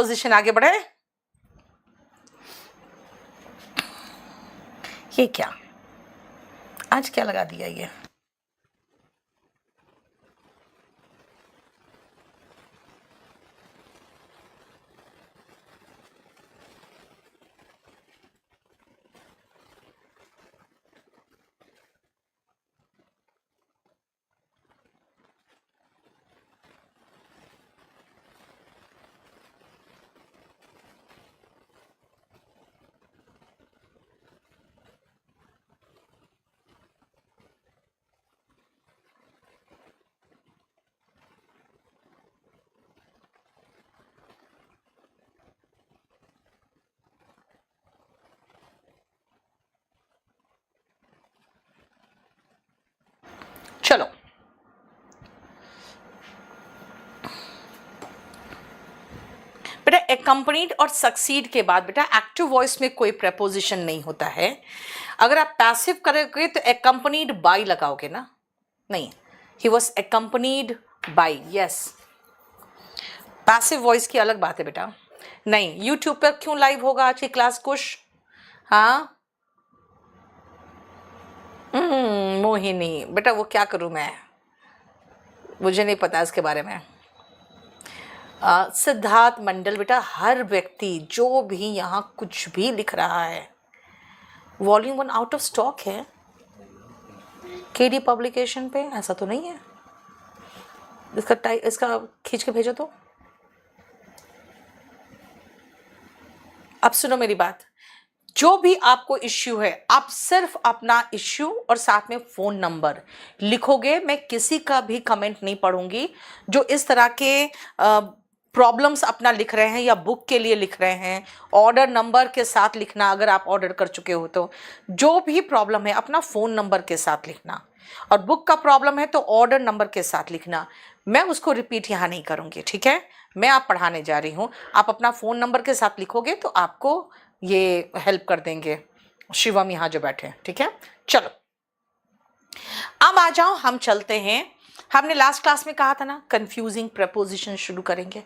Position आगे बढ़े। ये क्या आज क्या लगा दिया ये? चलो बेटा, एक्कम्पनीड और सक्सीड के बाद बेटा एक्टिव वॉइस में कोई प्रपोजिशन नहीं होता है। अगर आप पैसिव करोगे तो एक्कम्पनीड बाय लगाओगे ना, नहीं, he was accompanied by, yes. Passive voice की अलग बात है बेटा। नहीं, यूट्यूब पर क्यों लाइव होगा आज की क्लास कुछ? हाँ मोहिनी बेटा, वो क्या करूं मैं, मुझे नहीं पता इसके बारे में। सिद्धार्थ मंडल बेटा, हर व्यक्ति जो भी यहाँ कुछ भी लिख रहा है, वॉल्यूम 1 आउट ऑफ स्टॉक है केडी पब्लिकेशन पे, ऐसा तो नहीं है। इसका खींच के भेजो तो। अब सुनो मेरी बात, जो भी आपको इश्यू है आप सिर्फ अपना इश्यू और साथ में फोन नंबर लिखोगे। मैं किसी का भी कमेंट नहीं पढ़ूंगी जो इस तरह के प्रॉब्लम्स अपना लिख रहे हैं या बुक के लिए लिख रहे हैं। ऑर्डर नंबर के साथ लिखना, अगर आप ऑर्डर कर चुके हो तो। जो भी प्रॉब्लम है अपना फ़ोन नंबर के साथ लिखना, और बुक का प्रॉब्लम है तो ऑर्डर नंबर के साथ लिखना। मैं उसको रिपीट यहाँ नहीं करूँगी, ठीक है? मैं आप पढ़ाने जा रही हूँ, आप अपना फ़ोन नंबर के साथ लिखोगे तो आपको ये हेल्प कर देंगे शिवम यहाँ जो बैठे हैं, ठीक है? चलो अब आ जाओ, हम चलते हैं। हमने लास्ट क्लास में कहा था ना कंफ्यूजिंग प्रपोजिशन शुरू करेंगे।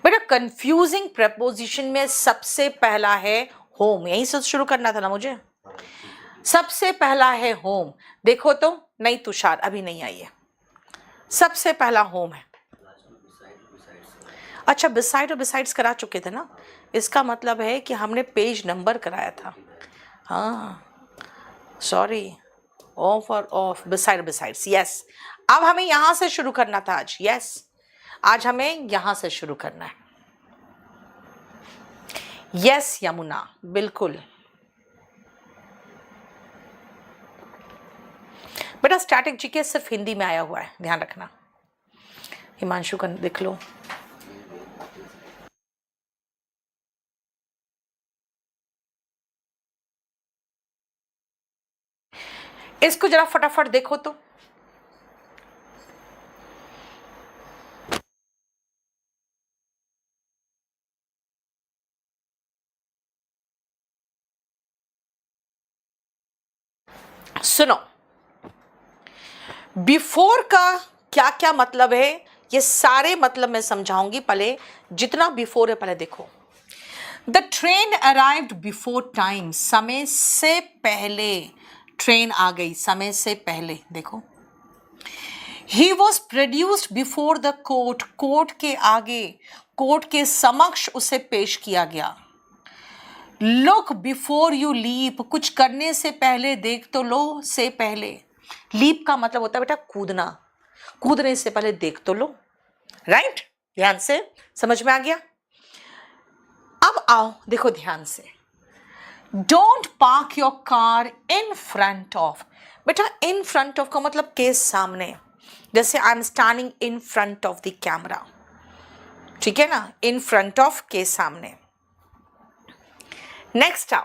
बेटा कंफ्यूजिंग प्रपोजिशन में सबसे पहला है होम, यहीं से शुरू करना था ना मुझे। सबसे पहला है होम। देखो तो, नहीं तुषार अभी नहीं आई है। सबसे पहला होम है। अच्छा, बिसाइड और बिसाइड्स करा चुके थे ना, इसका मतलब है कि हमने पेज नंबर कराया था। हाँ सॉरी, ऑफ और ऑफ, बिसाइड बिसाइड्स, यस। अब हमें यहां से शुरू करना था आज, यस, आज हमें यहां से शुरू करना है। यस यमुना, बिल्कुल बेटा। स्टैटिक जीके सिर्फ हिंदी में आया हुआ है, ध्यान रखना। हिमांशु का देख लो। इसको जरा फटाफट देखो तो। सुनो, बिफोर का क्या क्या मतलब है, ये सारे मतलब मैं समझाऊंगी। पहले जितना बिफोर है पहले देखो। The train arrived before time, समय से पहले ट्रेन आ गई, समय से पहले। देखो, he was produced before the court, court के आगे, कोर्ट के समक्ष उसे पेश किया गया। लुक बिफोर यू लीप, कुछ करने से पहले देख तो लो, से पहले। लीप का मतलब होता है बेटा कूदना, कूदने से पहले देख तो लो, राइट? ध्यान से समझ में आ गया? अब आओ देखो ध्यान से। Don't park your car in front of, बेटा इन फ्रंट ऑफ का मतलब के सामने। जैसे I am standing in front of the camera, ठीक है ना? इन फ्रंट ऑफ के सामने। नेक्स्ट आओ,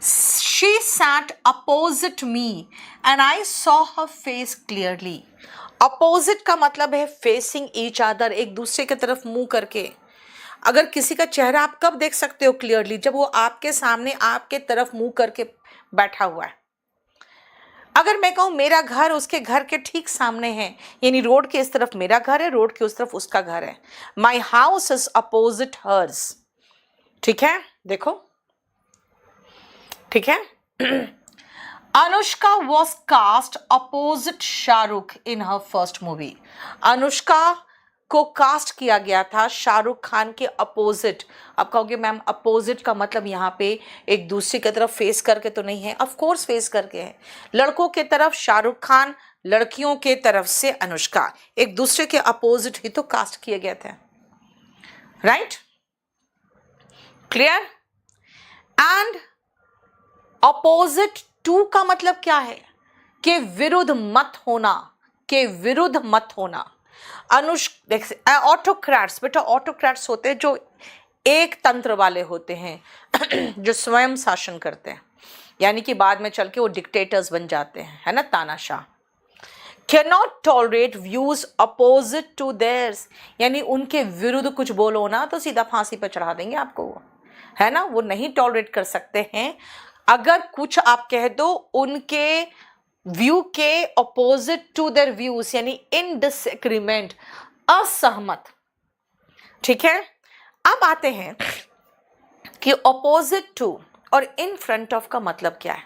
she sat opposite me and I saw her face clearly. opposite का मतलब है facing each other, एक दूसरे की तरफ मुंह करके। अगर किसी का चेहरा आप कब देख सकते हो क्लियरली? जब वो आपके सामने आपके तरफ मुंह करके बैठा हुआ है। अगर मैं कहूँ मेरा घर उसके घर के ठीक सामने है, यानी रोड के इस तरफ मेरा घर है, रोड के उस तरफ उसका घर है। My house is opposite hers. ठीक है, देखो, ठीक है। Anushka was cast opposite Shahrukh in her first movie. Anushka को कास्ट किया गया था शाहरुख खान के अपोजिट। आप कहोगे मैम अपोजिट का मतलब यहाँ पे एक दूसरे की तरफ फेस करके तो नहीं है? ऑफ कोर्स फेस करके है। लड़कों के तरफ शाहरुख खान, लड़कियों के तरफ से अनुष्का, एक दूसरे के अपोजिट ही तो कास्ट किए गए थे। Right, clear? And opposite to का मतलब क्या है? के विरुद्ध मत होना, के विरुद्ध मत होना। ऑटोक्रेट्स, बेटा ऑटोक्रेट्स होते हैं जो एक तंत्र वाले होते हैं जो स्वयं शासन करते हैं, यानी कि बाद में चल के वो डिक्टेटर्स बन जाते हैं, है ना, तानाशाह। Cannot tolerate views opposite to theirs, यानी उनके विरुद्ध कुछ बोलो ना तो सीधा फांसी पर चढ़ा देंगे आपको, वो है ना, वो नहीं टॉलरेट कर सकते हैं। अगर कुछ आप कह दो उनके व्यू के अपोजिट टू देयर व्यूज, यानी इन डिसएग्रीमेंट, असहमत। ठीक है, अब आते हैं कि अपोजिट टू और इन फ्रंट ऑफ का मतलब क्या है।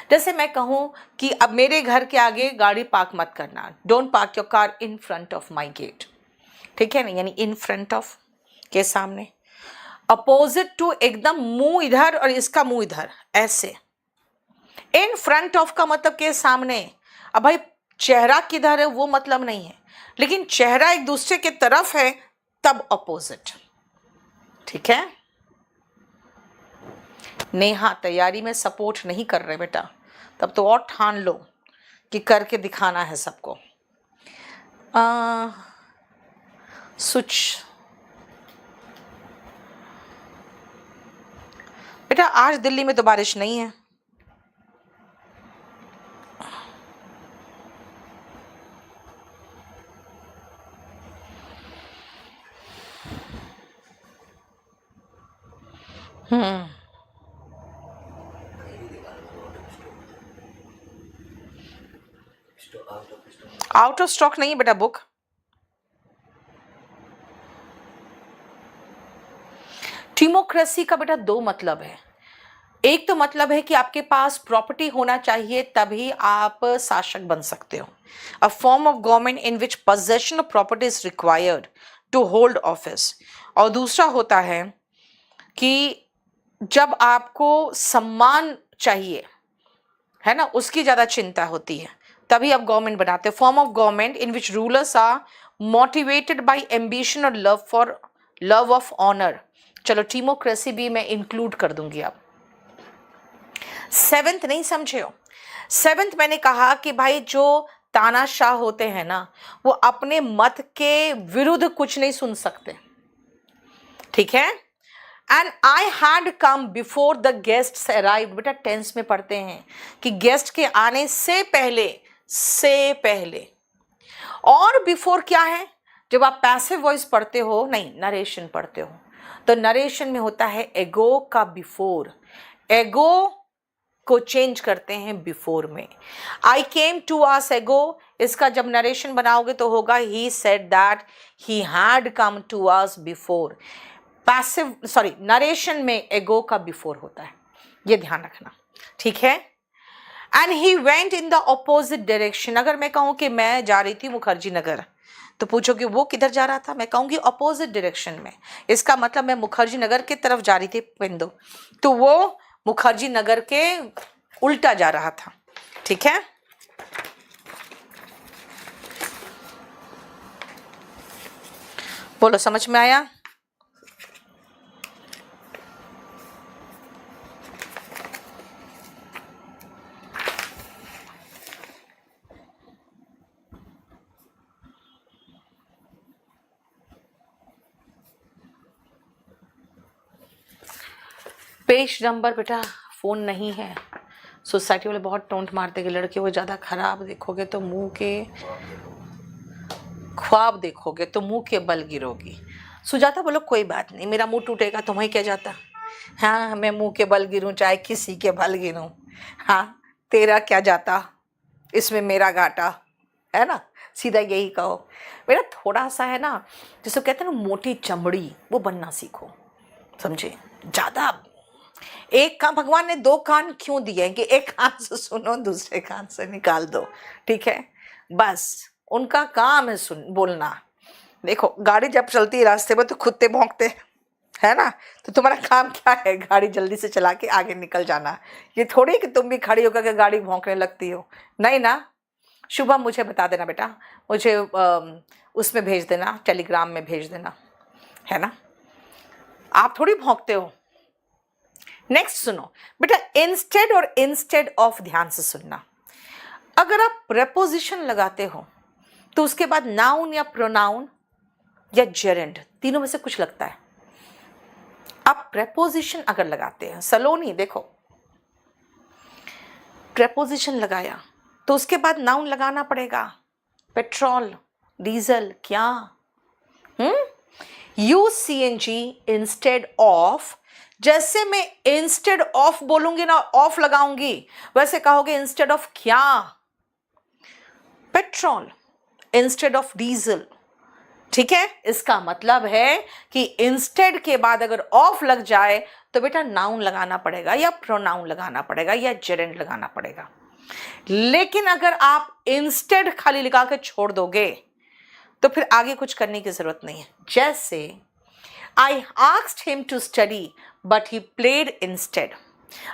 जैसे मैं कहूं कि अब मेरे घर के आगे गाड़ी पार्क मत करना, don't park your car in front of my gate. ठीक है ना, यानी इन फ्रंट ऑफ के सामने। अपोजिट टू एकदम मुंह इधर और इसका मुंह इधर, ऐसे। इन फ्रंट ऑफ का मतलब के सामने। अब भाई चेहरा किधर है वो मतलब नहीं है, लेकिन चेहरा एक दूसरे के तरफ है तब अपोजिट। ठीक है, नेहा तैयारी में सपोर्ट नहीं कर रहे बेटा, तब तो और ठान लो कि करके दिखाना है सबको। सुच बेटा आज दिल्ली में तो बारिश नहीं है। आउट ऑफ स्टॉक नहीं है बेटा बुक। डेमोक्रेसी का बेटा दो मतलब है। एक तो मतलब है कि आपके पास प्रॉपर्टी होना चाहिए तभी आप शासक बन सकते हो, a form of government in which possession of property is required to hold office. और दूसरा होता है कि जब आपको सम्मान चाहिए, है ना, उसकी ज़्यादा चिंता होती है, तभी आप गवर्नमेंट बनाते हैं। Form of government in which rulers are motivated by ambition और लव ऑफ ऑनर। चलो डेमोक्रेसी भी मैं इंक्लूड कर दूंगी। अब सेवेंथ नहीं समझे हो? सेवेंथ मैंने कहा कि भाई जो तानाशाह होते हैं ना, वो अपने मत के विरुद्ध कुछ नहीं सुन सकते। ठीक है, and I had come before the guests arrived. बेटा टेंस में पढ़ते हैं कि गेस्ट के आने से पहले। और बिफोर क्या है? जब आप पैसिव वॉइस पढ़ते हो, नहीं नरेशन पढ़ते हो, तो नरेशन में होता है एगो का बिफोर। एगो को चेंज करते हैं बिफोर में। आई केम टू अस एगो, इसका जब नरेशन बनाओगे तो होगा he said that he had come to us before. Passive sorry narration में एगो का बिफोर होता है, ये ध्यान रखना। ठीक है, and he went in the opposite direction. अगर मैं कहूँ कि मैं जा रही थी मुखर्जी नगर, तो पूछोगे वो किधर जा रहा था, मैं कहूँगी ऑपोजिट डायरेक्शन में। इसका मतलब मैं मुखर्जी नगर की तरफ जा रही थी बिंदु, तो वो मुखर्जी नगर के उल्टा जा रहा था। ठीक है, बोलो समझ में आया? पेज नंबर बेटा फोन नहीं है। सोसाइटी वाले बहुत टोंट मारते कि लड़के वो ज़्यादा खराब देखोगे तो मुंह के ख्वाब देखोगे तो मुंह के बल गिरोगी। सुजाता बोलो कोई बात नहीं, मेरा मुंह टूटेगा तुम्हें क्या जाता। हाँ मैं मुंह के बल गिरूं चाहे किसी के बल गिरूं, हाँ तेरा क्या जाता। इसमें मेरा घाटा है ना, सीधा यही कहो। बेटा थोड़ा सा है ना, जिसको कहते हैं ना मोटी चमड़ी, वो बनना सीखो, समझे। ज़्यादा एक कान, भगवान ने दो कान क्यों दिए हैं कि एक कान से सुनो दूसरे कान से निकाल दो, ठीक है। बस उनका काम है सुन बोलना। देखो गाड़ी जब चलती है रास्ते में तो कुत्ते भौंकते हैं, है ना, तो तुम्हारा काम क्या है, गाड़ी जल्दी से चला के आगे निकल जाना। ये थोड़ी कि तुम भी खड़ी होकर के गाड़ी भौंकने लगती हो, नहीं ना। शुभम मुझे बता देना बेटा, मुझे उसमें भेज देना, टेलीग्राम में भेज देना, है ना। आप थोड़ी भौंकते हो। नेक्स्ट सुनो बेटा, इंस्टेड और इंस्टेड ऑफ, ध्यान से सुनना। अगर आप प्रेपोजिशन लगाते हो तो उसके बाद नाउन या प्रोनाउन या जेरेंड, तीनों में से कुछ लगता है। आप प्रेपोजिशन अगर लगाते हैं, सलोनी देखो, प्रेपोजिशन लगाया तो उसके बाद नाउन लगाना पड़ेगा। पेट्रोल, डीजल, क्या यूज CNG इंस्टेड ऑफ। जैसे मैं इंस्टेड ऑफ बोलूंगी ना, ऑफ लगाऊंगी, वैसे कहोगे इंस्टेड ऑफ क्या, पेट्रोल इंस्टेड ऑफ डीजल, ठीक है। इसका मतलब है कि इंस्टेड के बाद अगर ऑफ लग जाए तो बेटा नाउन लगाना पड़ेगा या प्रोनाउन लगाना पड़ेगा या जेरेंड लगाना पड़ेगा। लेकिन अगर आप इंस्टेड खाली लगा के छोड़ दोगे तो फिर आगे कुछ करने की जरूरत नहीं है। जैसे I asked him to study but he played instead.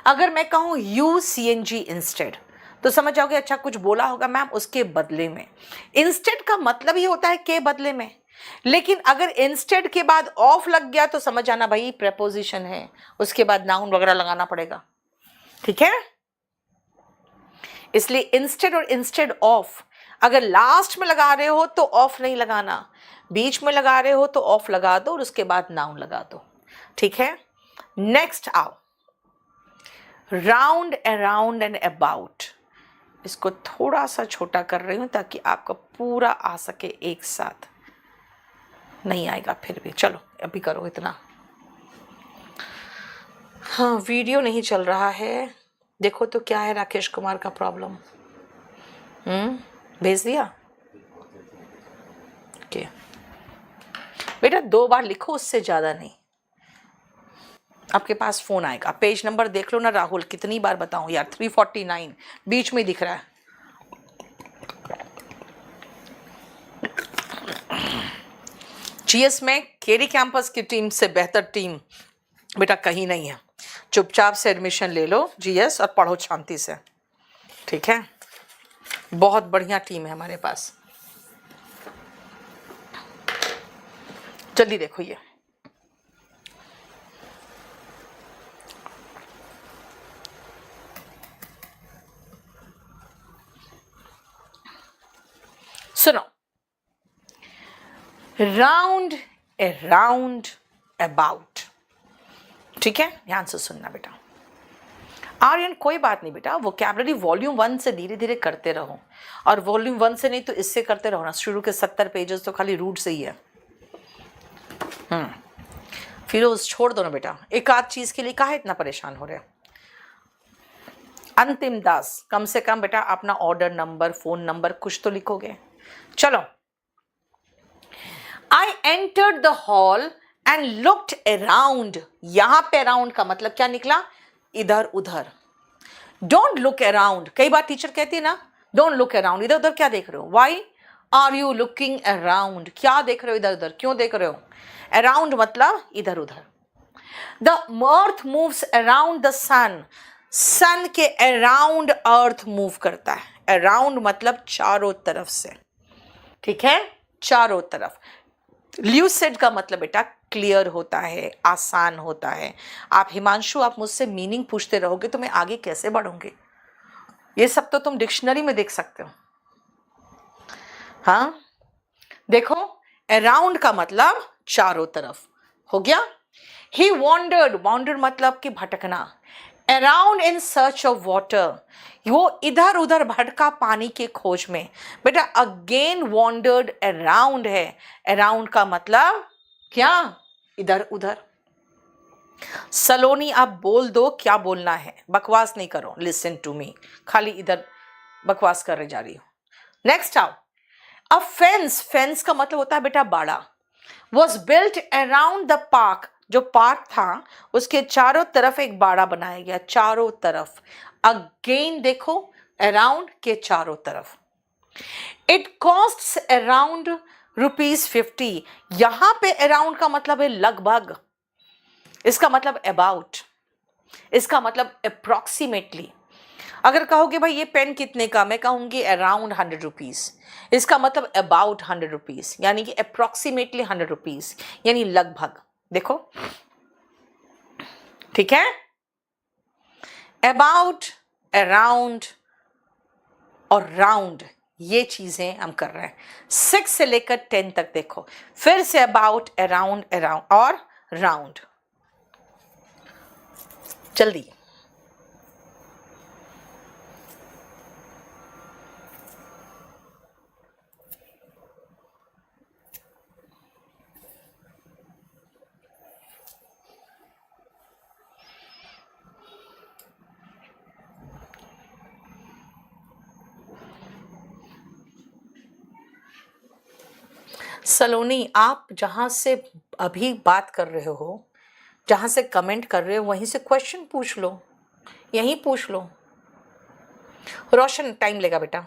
अगर मैं कहूं यूज CNG इंस्टेड तो समझ जाओगे अच्छा कुछ बोला होगा मैम उसके बदले में। इंस्टेड का मतलब ही होता है के बदले में। लेकिन अगर इंस्टेड के बाद ऑफ लग गया तो समझ आना भाई प्रेपोजिशन है, उसके बाद नाउन वगैरह लगाना पड़ेगा, ठीक है। इसलिए इंस्टेड और इंस्टेड ऑफ, अगर लास्ट में लगा रहे हो तो ऑफ नहीं लगाना, बीच में लगा रहे हो तो ऑफ लगा दो और उसके बाद नाउन लगा दो, ठीक है। नेक्स्ट आओ, राउंड, अराउंड एंड अबाउट। इसको थोड़ा सा छोटा कर रही हूं ताकि आपका पूरा आ सके एक साथ, नहीं आएगा फिर भी, चलो अभी करो इतना। हाँ वीडियो नहीं चल रहा है, देखो तो क्या है राकेश कुमार का प्रॉब्लम। भेज दिया, ओके बेटा 2 बार लिखो, उससे ज्यादा नहीं। आपके पास फोन आएगा, पेज नंबर देख लो ना राहुल, कितनी बार बताऊं यार, 349 बीच में दिख रहा है। GS में केडी कैंपस की टीम से बेहतर टीम बेटा कहीं नहीं है। चुपचाप से एडमिशन ले लो GS और पढ़ो शांति से, ठीक है। बहुत बढ़िया टीम है हमारे पास। जल्दी देखो ये, सुनो, राउंड, अराउंड, अबाउट, ठीक है। ध्यान से सुनना बेटा। आर्यन कोई बात नहीं बेटा, वोकैबुलरी वॉल्यूम 1 से धीरे धीरे करते रहो, और वॉल्यूम 1 से नहीं तो इससे करते रहो ना। शुरू के 70 पेजेस तो खाली रूट से ही है। फिरोज छोड़ दो ना बेटा, एक आध चीज के लिए काहे इतना परेशान हो रहे हो। अंतिम दास, कम से कम बेटा अपना ऑर्डर नंबर, फोन नंबर कुछ तो लिखोगे। चलो, I entered the hall and looked around. यहां पे अराउंड का मतलब क्या निकला, इधर उधर। डोंट लुक अराउंड, कई बार टीचर कहती है ना डोंट लुक अराउंड, इधर उधर क्या देख रहे हो। Why are you looking around, क्या देख रहे हो इधर उधर, क्यों देख रहे हो। अराउंड मतलब इधर उधर। The earth moves around the sun, sun के अराउंड अर्थ मूव करता है। अराउंड मतलब चारों तरफ से, ठीक है, चारों तरफ। ल्यूसिड का मतलब बेटा क्लियर होता है, आसान होता है। आप हिमांशु, आप मुझसे मीनिंग पूछते रहोगे तो मैं आगे कैसे बढ़ूंगी। ये सब तो तुम डिक्शनरी में देख सकते हो। हाँ देखो, अराउंड का मतलब चारों तरफ हो गया। ही वॉन्डर्ड, वॉन्डर्ड मतलब कि भटकना। Around in search of water, वो इधर उधर भटका पानी के खोज में। बेटा अगेन वॉन्डर्ड अराउंड है। अराउंड का मतलब क्या, इधर उधर। सलोनी आप बोल दो क्या बोलना है, बकवास नहीं करो, लिसन टू मी, खाली इधर बकवास कर जा रही हूँ। नेक्स्ट आओ, अ फेंस, फेंस का मतलब होता है बेटा बाड़ा, was built around the park, जो पार्क था उसके चारों तरफ एक बाड़ा बनाया गया, चारों तरफ। अगेन देखो, अराउंड के चारों तरफ। It cost around ₹50। यहां पे अराउंड का मतलब है लगभग, इसका मतलब अबाउट, इसका मतलब अप्रोक्सीमेटली। अगर कहोगे भाई ये पेन कितने का, मैं कहूंगी अराउंड ₹100, इसका मतलब अबाउट ₹100, यानी कि अप्रोक्सीमेटली ₹100, यानी लगभग। देखो ठीक है, अबाउट, अराउंड और राउंड, ये चीजें हम कर रहे हैं। 6 से लेकर 10 तक देखो, फिर से अबाउट, अराउंड, अराउंड और राउंड। जल्दी, सलोनी आप जहां से अभी बात कर रहे हो, जहां से कमेंट कर रहे हो, वहीं से क्वेश्चन पूछ लो, यहीं पूछ लो। रोशन टाइम लेगा बेटा।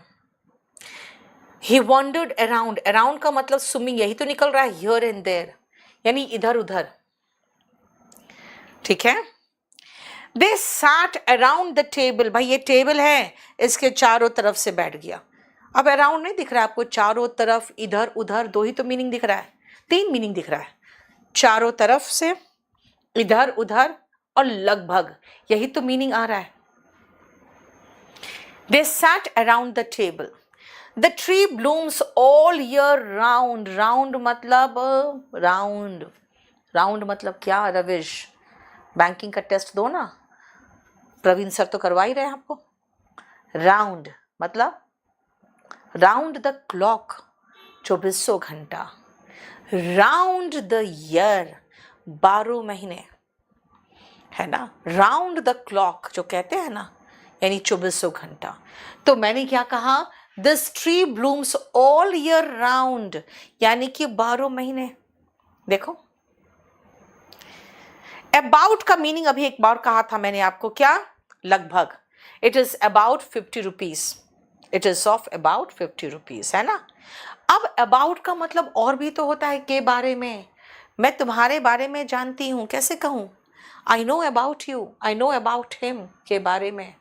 ही वॉन्डर्ड अराउंड, अराउंड का मतलब स्विमिंग, यही तो निकल रहा है, हियर एंड देयर, यानी इधर उधर। ठीक है, they sat around the table, भाई ये टेबल है, इसके चारों तरफ से बैठ गया। अब अराउंड नहीं दिख रहा है आपको, चारों तरफ, इधर उधर, दो ही तो मीनिंग दिख रहा है, 3 मीनिंग दिख रहा है, चारों तरफ से, इधर उधर और लगभग, यही तो मीनिंग आ रहा है। They sat around the table, the tree blooms all year round, round मतलब राउंड, राउंड मतलब क्या रविश, बैंकिंग का टेस्ट दो ना, प्रवीण सर तो करवा ही रहे हैं आपको। राउंड मतलब राउंड द क्लॉक, 2400 घंटा, राउंड द ईयर, 12 महीने, है ना, राउंड द क्लॉक जो कहते हैं ना, यानी 2400 घंटा। तो मैंने क्या कहा, this tree blooms all year round, यानी कि 12 महीने। देखो, अबाउट का मीनिंग अभी एक बार कहा था मैंने आपको, क्या, लगभग। It is about ₹50, it is of about ₹50, है ना। अब अबाउट का मतलब और भी तो होता है, के बारे में, मैं तुम्हारे बारे में जानती हूं, कैसे कहूं, I know about you, I know about him, के बारे में।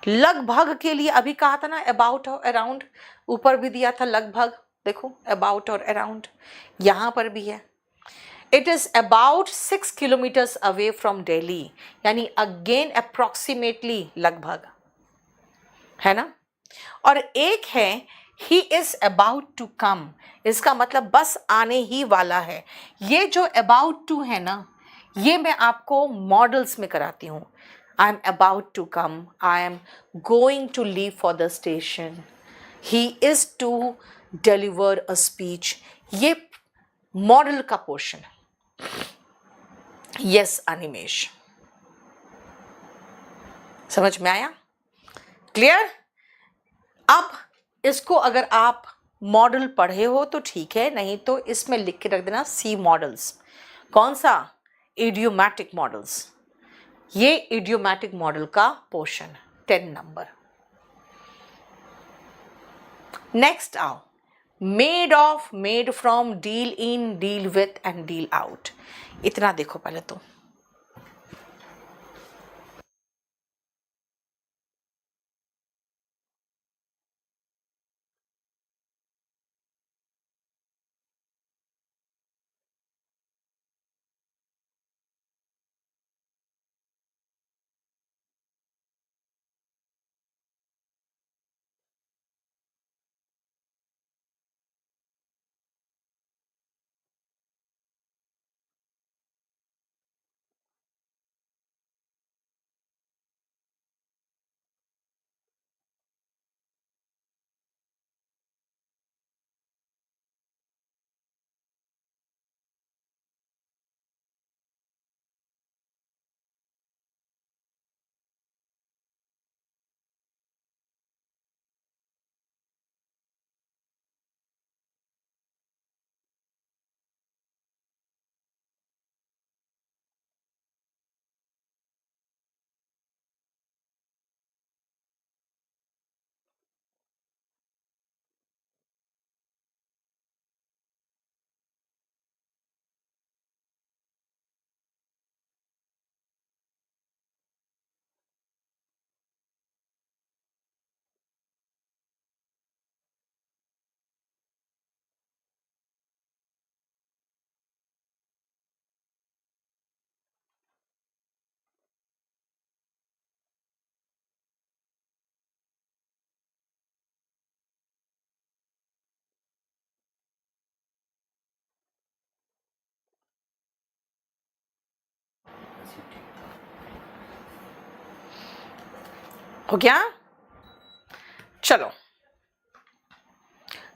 लगभग के लिए अभी कहा था ना, अबाउट और अराउंड, ऊपर भी दिया था लगभग, देखो अबाउट और अराउंड, यहां पर भी है। It is about 6 kilometres away from Delhi, यानी अगेन अप्रोक्सीमेटली, लगभग, है ना। और एक है, he is about to come, इसका मतलब बस आने ही वाला है। ये जो अबाउट टू है ना, ये मैं आपको मॉडल्स में कराती हूँ। I am about to come, I am going to leave for the station, he is to deliver a speech, ये मॉडल का पोर्शन है। यस अनिमेश, समझ में आया, क्लियर। अब इसको अगर आप मॉडल पढ़े हो तो ठीक है, नहीं तो इसमें लिख के रख देना सी मॉडल्स। कौन सा, इडियोमैटिक मॉडल्स, ये इडियोमैटिक मॉडल का पोर्शन, 10 नंबर। नेक्स्ट आओ, made of, made from, deal in, deal with and deal out. इतना देखो पहले तो, हो गया? चलो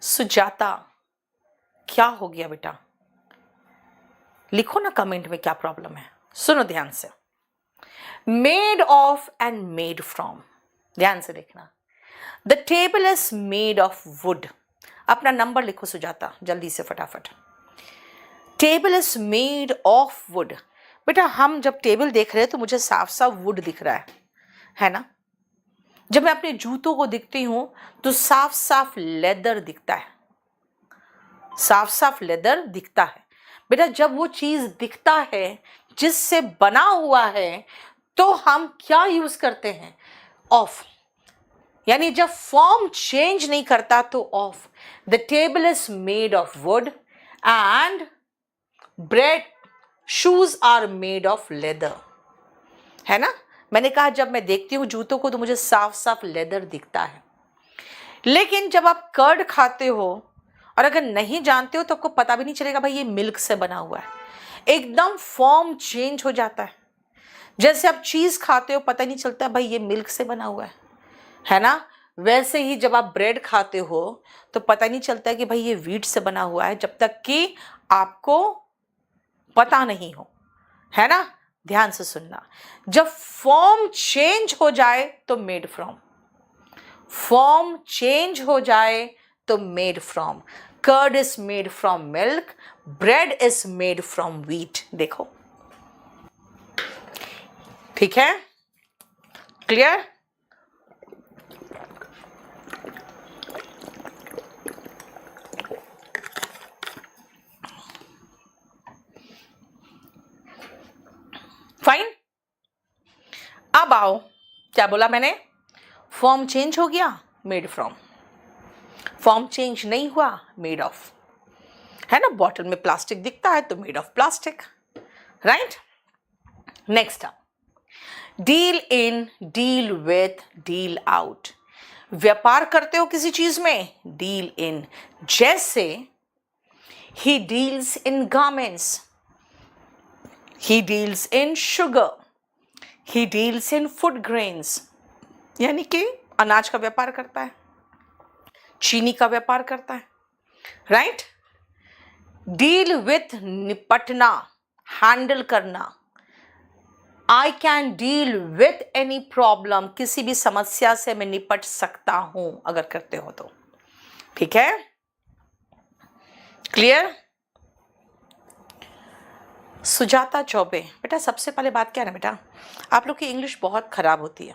सुजाता, क्या हो गया बेटा? लिखो ना कमेंट में क्या प्रॉब्लम है। सुनो ध्यान से। Made of and made from, ध्यान से देखना। The table is made of would. अपना नंबर लिखो सुजाता, जल्दी से फटाफट। Table is made of would. बेटा हम जब टेबल देख रहे हैं तो मुझे साफ साफ वुड दिख रहा है ना? जब मैं अपने जूतों को दिखती हूं तो साफ साफ लेदर दिखता है, साफ साफ लेदर दिखता है। बेटा जब वो चीज दिखता है जिससे बना हुआ है तो हम क्या यूज करते हैं? ऑफ। यानी जब फॉर्म चेंज नहीं करता तो of. The table is made of wood and bread shoes are made of leather, है ना? मैंने कहा जब मैं देखती हूं जूतों को तो मुझे साफ साफ लेदर दिखता है। लेकिन जब आप कर्ड खाते हो और अगर नहीं जानते हो तो आपको पता भी नहीं चलेगा भाई ये मिल्क से बना हुआ है, एकदम फॉर्म चेंज हो जाता है। जैसे आप चीज खाते हो पता नहीं चलता भाई ये मिल्क से बना हुआ है ना? वैसे ही जब आप ब्रेड खाते हो तो पता नहीं चलता कि भाई ये व्हीट से बना हुआ है जब तक कि आपको पता नहीं हो, है ना? ध्यान से सुनना। जब फॉर्म चेंज हो जाए तो मेड फ्रॉम, फॉर्म चेंज हो जाए तो made from. Curd is made from milk, bread is made from wheat. देखो ठीक है? क्लियर? फाइन। अब आओ, क्या बोला मैंने? फॉर्म चेंज हो गया, मेड फ्रॉम। फॉर्म चेंज नहीं हुआ, मेड ऑफ, है ना? बॉटल में प्लास्टिक दिखता है तो made of plastic, right? Next आप deal in, deal with, deal out. व्यापार करते हो किसी चीज में, डील इन। जैसे he deals in garments, he deals in sugar, he deals in food grains, यानी कि अनाज का व्यापार करता है, चीनी का व्यापार करता है, राइट? डील विथ, निपटना, हैंडल करना। I can deal with any problem, किसी भी समस्या से मैं निपट सकता हूं अगर करते हो तो, ठीक है? क्लियर? सुजाता चौबे, बेटा सबसे पहले बात क्या है ना बेटा, आप लोग की इंग्लिश बहुत खराब होती है।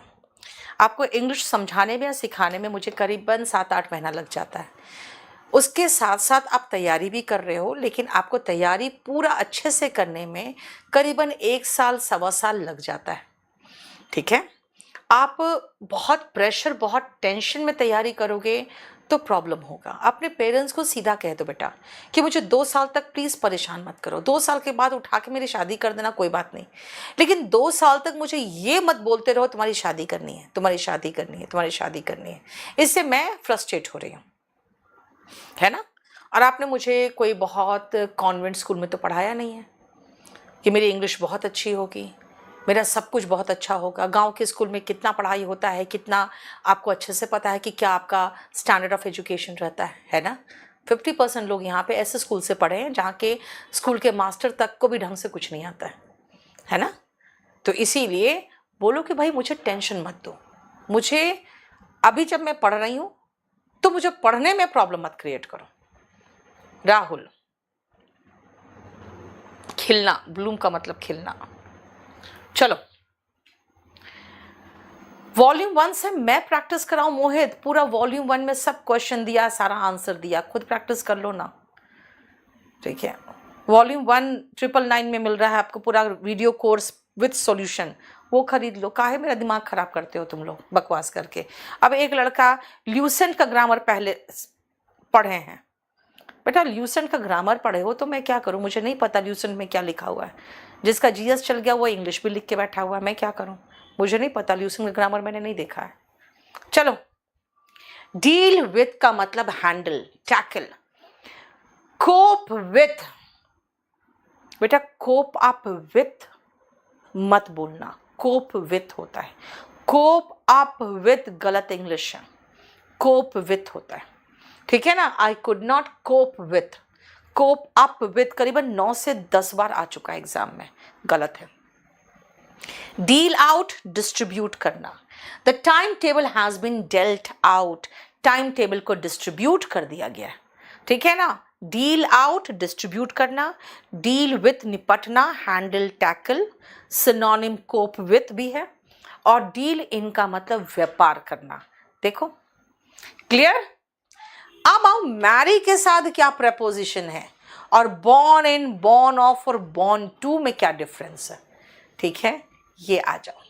आपको इंग्लिश समझाने में या सिखाने में मुझे करीबन 7-8 महीना लग जाता है। उसके साथ साथ आप तैयारी भी कर रहे हो, लेकिन आपको तैयारी पूरा अच्छे से करने में करीबन 1 साल 1.25 साल लग जाता है, ठीक है? आप बहुत प्रेशर, बहुत टेंशन में तैयारी करोगे तो प्रॉब्लम होगा। अपने पेरेंट्स को सीधा कह दो बेटा कि मुझे 2 साल तक प्लीज़ परेशान मत करो, 2 साल के बाद उठा के मेरी शादी कर देना, कोई बात नहीं, लेकिन 2 साल तक मुझे ये मत बोलते रहो तुम्हारी शादी करनी है, तुम्हारी शादी करनी है, तुम्हारी शादी करनी है। इससे मैं फ्रस्ट्रेट हो रही हूँ, है ना? और आपने मुझे कोई बहुत कॉन्वेंट स्कूल में तो पढ़ाया नहीं है कि मेरी इंग्लिश बहुत अच्छी होगी, मेरा सब कुछ बहुत अच्छा होगा। गांव के स्कूल में कितना पढ़ाई होता है, कितना आपको अच्छे से पता है कि क्या आपका स्टैंडर्ड ऑफ एजुकेशन रहता है ना? 50% लोग यहाँ पे ऐसे स्कूल से पढ़े हैं जहाँ के स्कूल के मास्टर तक को भी ढंग से कुछ नहीं आता है ना? तो इसीलिए बोलो कि भाई मुझे टेंशन मत दो, मुझे अभी जब मैं पढ़ रही हूँ तो मुझे पढ़ने में प्रॉब्लम मत क्रिएट करो। राहुल, खिलना, ब्लूम का मतलब खिलना। चलो वॉल्यूम 1 से मैं प्रैक्टिस कराऊं मोहित? पूरा वॉल्यूम 1 में सब क्वेश्चन दिया, सारा आंसर दिया, खुद प्रैक्टिस कर लो ना, ठीक है? वॉल्यूम 1 999 में मिल रहा है आपको पूरा वीडियो कोर्स विथ सॉल्यूशन, वो खरीद लो। काहे मेरा दिमाग खराब करते हो तुम लोग बकवास करके। अब एक लड़का ल्यूसेंट का ग्रामर पहले पढ़े हैं, बेटा ल्यूसेंट का ग्रामर पढ़े हो तो मैं क्या करूं? मुझे नहीं पता ल्यूसेंट में क्या लिखा हुआ है। जिसका जीएस चल गया वो इंग्लिश भी लिख के बैठा हुआ है, मैं क्या करूं? मुझे नहीं पता, ल्यूसेंट का ग्रामर मैंने नहीं देखा है। चलो, डील विथ का मतलब हैंडल, टैकल। कोप विथ, बेटा कोप आप विथ मत बोलना, कोप विथ होता है, कोप अप विथ गलत इंग्लिश है, कोप विथ होता है, ठीक है ना। I could not cope with, cope up with करीबन 9 से 10 बार आ चुका है एग्जाम में, गलत है। डील आउट, डिस्ट्रीब्यूट करना, the time table has been dealt out, time table को डिस्ट्रीब्यूट कर दिया गया है, ठीक है ना। डील आउट, डिस्ट्रीब्यूट करना, डील विथ निपटना, handle, tackle, synonym cope with भी है, और डील इन का मतलब व्यापार करना। देखो क्लियर। अब आओ मैरी के साथ क्या प्रपोजिशन है और बॉर्न इन, बॉर्न ऑफ और बॉर्न टू में क्या डिफरेंस है, ठीक है, ये आ जाओ।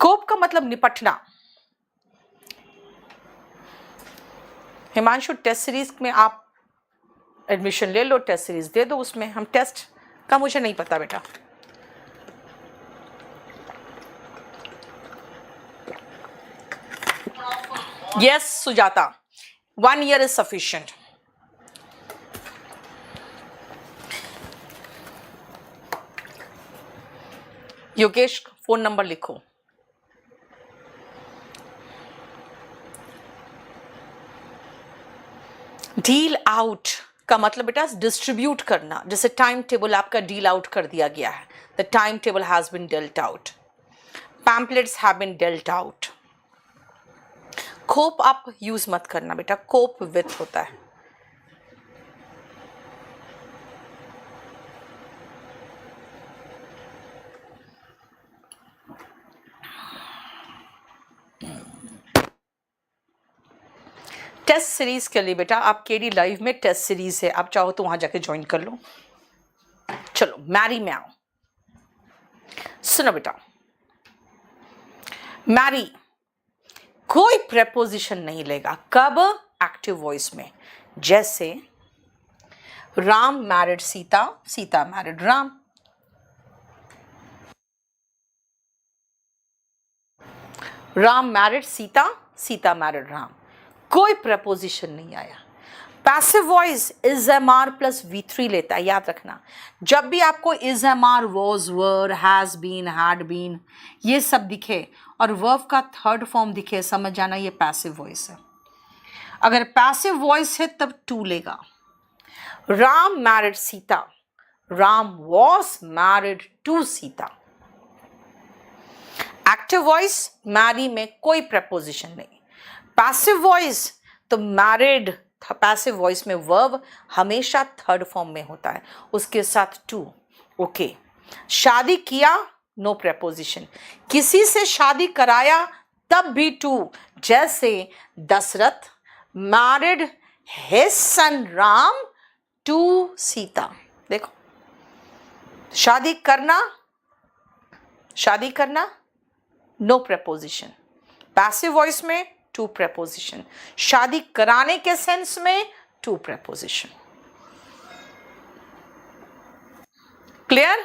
कोप का मतलब निपटना। हिमांशु टेस्ट सीरीज में आप एडमिशन ले लो, टेस्ट सीरीज दे दो, उसमें हम टेस्ट का मुझे नहीं पता बेटा। Yes Sujata, 1 year is sufficient. Yogesh phone number लिखो। डील आउट का मतलब बेटा डिस्ट्रीब्यूट करना, जैसे टाइम टेबल आपका डील आउट कर दिया गया है, the time table has been dealt out, pamphlets have been dealt out. Cope up use मत करना बेटा, कोप विथ होता है। टेस्ट सीरीज के लिए बेटा आप केडी लाइव में टेस्ट सीरीज है, आप चाहो तो वहां जाके ज्वाइन कर लो। चलो मैरी में आओ, सुनो बेटा, मैरी कोई प्रेपोजिशन नहीं लेगा, कब, एक्टिव वॉइस में, जैसे Ram married Sita, Sita married Ram, Ram married Sita, Sita married Ram, कोई प्रपोजिशन नहीं आया। Passive voice is am are plus V3 लेता है, याद रखना। जब भी आपको is am are, was, were, has been, had been ये सब दिखे और वर्ब का थर्ड फॉर्म दिखे, समझ जाना ये पैसिव वॉइस है। अगर पैसिव वॉइस है तब टू लेगा। Ram married Sita, Ram was married to Sita. Active voice marry में कोई प्रपोजिशन नहीं। पैसिव वॉइस तो मैरिड, पैसिव वॉइस में वर्ब हमेशा थर्ड फॉर्म में होता है, उसके साथ टू। ओके, शादी किया, नो प्रपोजिशन, किसी से शादी कराया तब भी टू, जैसे Dasharath married his son Ram to Sita. देखो शादी करना, शादी करना नो प्रपोजिशन, पैसिव वॉइस में टू प्रपोजिशन, शादी कराने के सेंस में to preposition. Clear.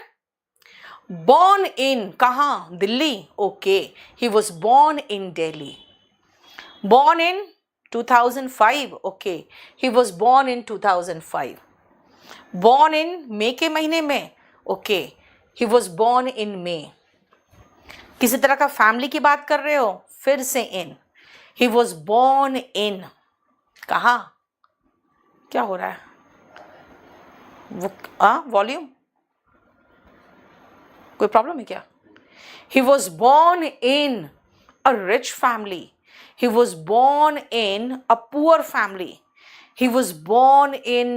Born in, कहां, Delhi, okay, he was born in Delhi. Born in 2005, okay, he was born in 2005। Born in मई के महीने में, okay, he was born in May. किसी तरह का फैमिली की बात कर रहे हो, फिर से इन, he was born in, कहा, क्या हो रहा है, वॉल्यूम, कोई प्रॉब्लम है क्या? he was born in a rich family, he was born in a poor family, he was born in